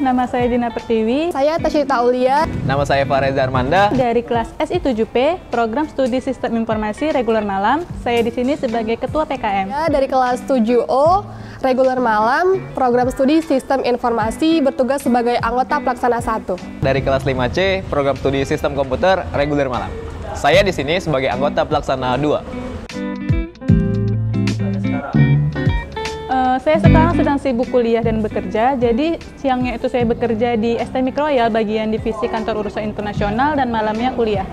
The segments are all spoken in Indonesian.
nama saya Dina Pertiwi. Saya Tasya Aulia. Nama saya Fareza Armanda. Dari kelas SI7P, Program Studi Sistem Informasi Reguler Malam. Saya di sini sebagai Ketua PKM. Ya, dari kelas 7O, Reguler Malam, Program Studi Sistem Informasi, bertugas sebagai anggota pelaksana 1. Dari kelas 5C, Program Studi Sistem Komputer Reguler Malam. Saya di sini sebagai anggota pelaksana 2. Saya sekarang sedang sibuk kuliah dan bekerja, jadi siangnya itu saya bekerja di STMIC Royal bagian divisi kantor urusan internasional dan malamnya kuliah.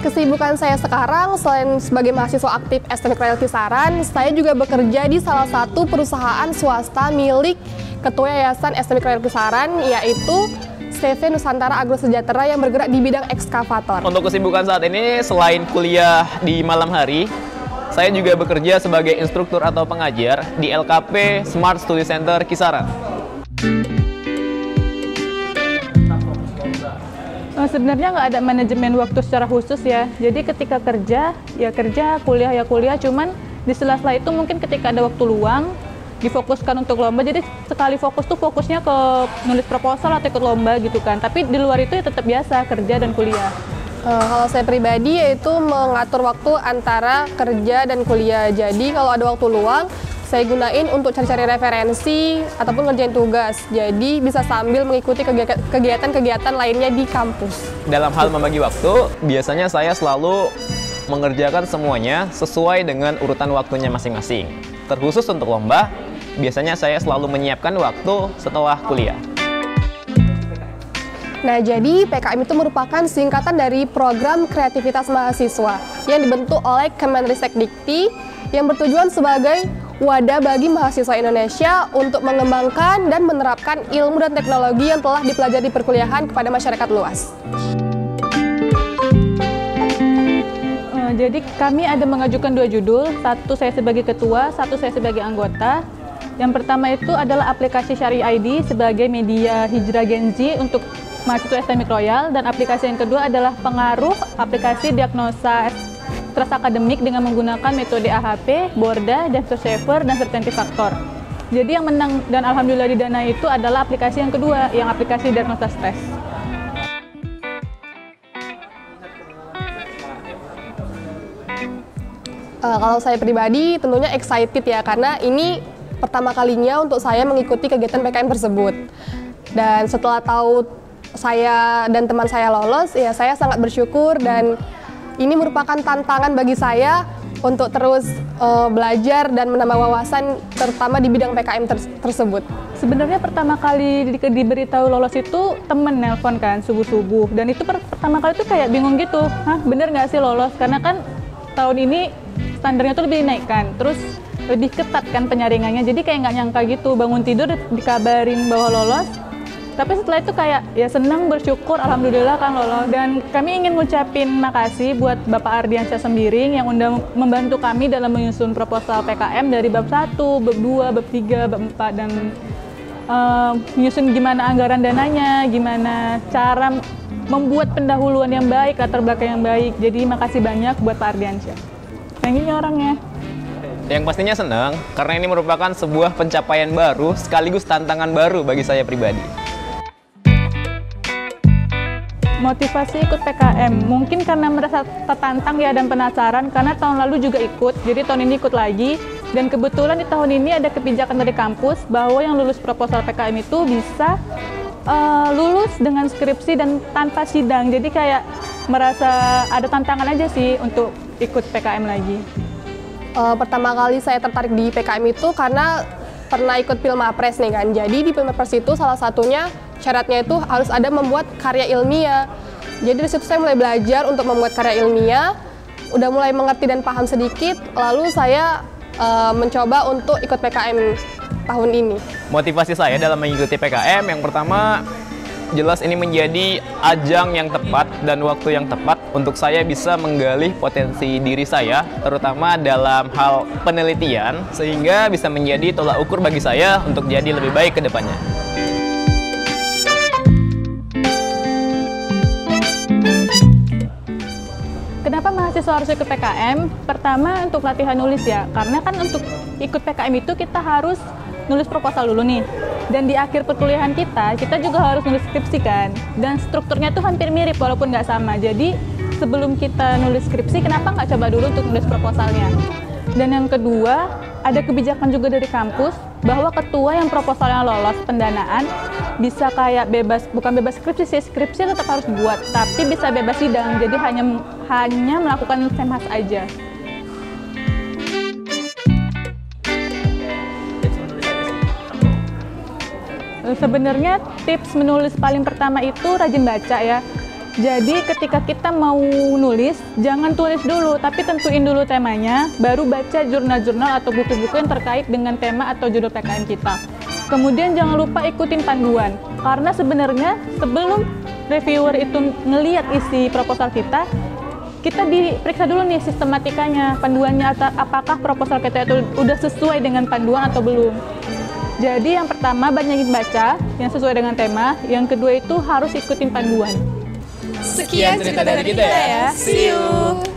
Kesibukan saya sekarang, selain sebagai mahasiswa aktif STMIC Royal Kisaran, saya juga bekerja di salah satu perusahaan swasta milik Ketua Yayasan STMIC Royal Kisaran, yaitu CV Nusantara Agro Sejahtera yang bergerak di bidang ekskavator. Untuk kesibukan saat ini, selain kuliah di malam hari, saya juga bekerja sebagai instruktur atau pengajar di LKP Smart Study Center Kisaran. Sebenarnya nggak ada manajemen waktu secara khusus ya. Jadi ketika kerja, ya kerja, kuliah ya kuliah. Cuman di sela-sela itu mungkin ketika ada waktu luang, difokuskan untuk lomba. Jadi sekali fokus tuh fokusnya ke nulis proposal atau ikut lomba gitu kan. Tapi di luar itu ya tetap biasa kerja dan kuliah. Kalau saya pribadi yaitu mengatur waktu antara kerja dan kuliah. Jadi kalau ada waktu luang, saya gunain untuk cari-cari referensi ataupun ngerjain tugas. Jadi bisa sambil mengikuti kegiatan-kegiatan lainnya di kampus. Dalam hal membagi waktu, biasanya saya selalu mengerjakan semuanya sesuai dengan urutan waktunya masing-masing. Terkhusus untuk lomba, biasanya saya selalu menyiapkan waktu setelah kuliah. Nah, jadi PKM itu merupakan singkatan dari Program Kreativitas Mahasiswa yang dibentuk oleh Kemenristek-Dikti yang bertujuan sebagai wadah bagi mahasiswa Indonesia untuk mengembangkan dan menerapkan ilmu dan teknologi yang telah dipelajari di perkuliahan kepada masyarakat luas. Jadi kami ada mengajukan 2 judul, satu saya sebagai ketua, satu saya sebagai anggota. Yang pertama itu adalah aplikasi Syari ID sebagai media hijrah Gen Z untuk mahasiswa STMIC Royal, dan aplikasi yang kedua adalah pengaruh aplikasi diagnosa stres akademik dengan menggunakan metode AHP, Borda, Dexter Saver, dan Certainty Factor. Jadi yang menang dan alhamdulillah didanai itu adalah aplikasi yang kedua, yang aplikasi diagnosa stres. Kalau saya pribadi tentunya excited ya, karena ini pertama kalinya untuk saya mengikuti kegiatan PKM tersebut. Dan setelah tahu saya dan teman saya lolos, ya saya sangat bersyukur, dan ini merupakan tantangan bagi saya untuk terus belajar dan menambah wawasan, terutama di bidang PKM tersebut. Sebenarnya pertama kali diberitahu lolos itu temen nelpon kan subuh-subuh, dan itu pertama kali tuh kayak bingung gitu, hah bener nggak sih lolos? Karena kan tahun ini standarnya tuh lebih dinaikkan, terus lebih ketat kan penyaringannya, jadi kayak nggak nyangka gitu, bangun tidur dikabarin bahwa lolos. Tapi setelah itu kayak ya senang, bersyukur, alhamdulillah kan lolos. Dan kami ingin ngucapin makasih buat Bapak Ardiansyah Sembiring yang udah membantu kami dalam menyusun proposal PKM dari bab 1, bab 2, bab 3, bab 4, dan menyusun gimana anggaran dananya, gimana cara membuat pendahuluan yang baik, latar belakang yang baik. Jadi makasih banyak buat Pak Ardiansyah. Thank you orangnya. Yang pastinya senang, karena ini merupakan sebuah pencapaian baru sekaligus tantangan baru bagi saya pribadi. Motivasi ikut PKM, mungkin karena merasa tertantang ya dan penasaran, karena tahun lalu juga ikut, jadi tahun ini ikut lagi. Dan kebetulan di tahun ini ada kebijakan dari kampus bahwa yang lulus proposal PKM itu bisa lulus dengan skripsi dan tanpa sidang. Jadi kayak merasa ada tantangan aja sih untuk ikut PKM lagi. Pertama kali saya tertarik di PKM itu karena pernah ikut Pilmapres nih kan. Jadi di Pilmapres itu salah satunya syaratnya itu harus ada membuat karya ilmiah. Jadi dari situ saya mulai belajar untuk membuat karya ilmiah, udah mulai mengerti dan paham sedikit, lalu saya mencoba untuk ikut PKM tahun ini. Motivasi saya dalam mengikuti PKM, yang pertama, jelas ini menjadi ajang yang tepat dan waktu yang tepat untuk saya bisa menggali potensi diri saya, terutama dalam hal penelitian, sehingga bisa menjadi tolak ukur bagi saya untuk jadi lebih baik ke depannya. Kenapa mahasiswa harus ikut PKM? Pertama untuk latihan nulis ya, karena kan untuk ikut PKM itu kita harus nulis proposal dulu nih. Dan di akhir perkuliahan kita juga harus nulis skripsi kan. Dan strukturnya tuh hampir mirip walaupun nggak sama. Jadi sebelum kita nulis skripsi, kenapa nggak coba dulu untuk nulis proposalnya? Dan yang kedua, ada kebijakan juga dari kampus bahwa ketua yang proposalnya lolos pendanaan bisa kayak bebas, bukan bebas skripsi sih, skripsi tetap harus buat, tapi bisa bebas sidang. Jadi hanya melakukan semhas aja. Sebenarnya tips menulis paling pertama itu rajin baca ya. Jadi ketika kita mau nulis, jangan tulis dulu, tapi tentuin dulu temanya, baru baca jurnal-jurnal atau buku-buku yang terkait dengan tema atau judul PKM kita. Kemudian jangan lupa ikutin panduan, karena sebenarnya sebelum reviewer itu ngelihat isi proposal kita diperiksa dulu nih sistematikanya, panduannya, apakah proposal kita itu udah sesuai dengan panduan atau belum. Jadi yang pertama banyakin baca yang sesuai dengan tema, yang kedua itu harus ikutin panduan. Sekian cerita dari kita ya. See you.